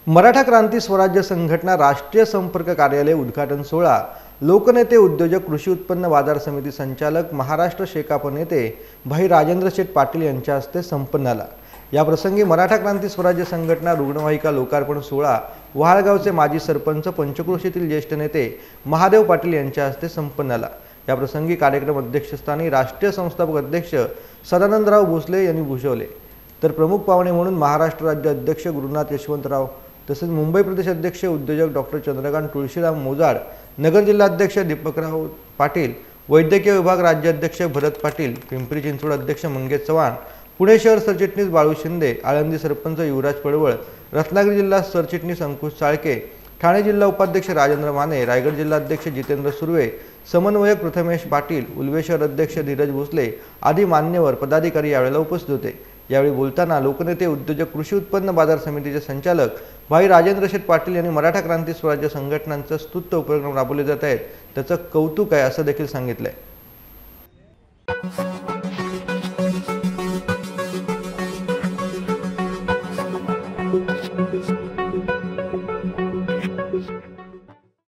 मराठा क्रांती स्वराज्य संघटना राष्ट्रीय संपर्क कार्यालय उद्घाटन सोहळा लोकनेते उद्योजक कृषी उत्पन्न बाजार समिती संचालक महाराष्ट्र शेकाप नेते भाई राजेंद्र शेठ पाटील यांच्या हस्ते संपन्न झाला। या प्रसंगी मराठा क्रांती स्वराज्य संघटना रुग्णवाहिका लोकार्पण सोहळा वहाळगावचे माजी सरपंच पंचक्रोशीतील ज्येष्ठ नेते महादेव पाटील यांच्या हस्ते संपन्न झाला। या प्रसंगी कार्यक्रम अध्यक्षस्थानी राष्ट्रीय संस्थापक अध्यक्ष सदानंदराव भोसले यांनी भूषवले, तर प्रमुख पाहुणे म्हणून महाराष्ट्र राज्य अध्यक्ष गुरुनाथ यशवंतराव तसेच मुंबई प्रदेश अध्यक्ष उद्योजक डॉक्टर चंद्रकांत तुळशीराम मोजाड, नगर जिल्हाध्यक्ष दीपकराव पाटील, वैद्यकीय विभाग राज्याध्यक्ष भरत पाटील, पिंपरी चिंचवड अध्यक्ष मंगेश चव्हाण, पुणे शहर सरचिटणीस बाळू शिंदे, आळंदी सरपंच युवराज पडवळ, रत्नागिरी जिल्हा सरचिटणीस अंकुश चाळके, ठाणे जिल्हा उपाध्यक्ष राजेंद्र माने, रायगड जिल्हाध्यक्ष जितेंद्र सुर्वे, समन्वयक प्रथमेश पाटील, उल्वे शहर अध्यक्ष धीरज भोसले आदी मान्यवर पदाधिकारी यावेळेला उपस्थित होते। यावेळी बोलताना लोकनेते उद्योजक कृषी उत्पन्न बाजार समितीचे संचालक भाई राजेंद्र शेठ पाटील यांनी मराठा क्रांती स्वराज्य संघटनांचा स्तुत्य उपक्रम राबवले जात आहेत, त्याचं कौतुक आहे असं देखील सांगितलंय।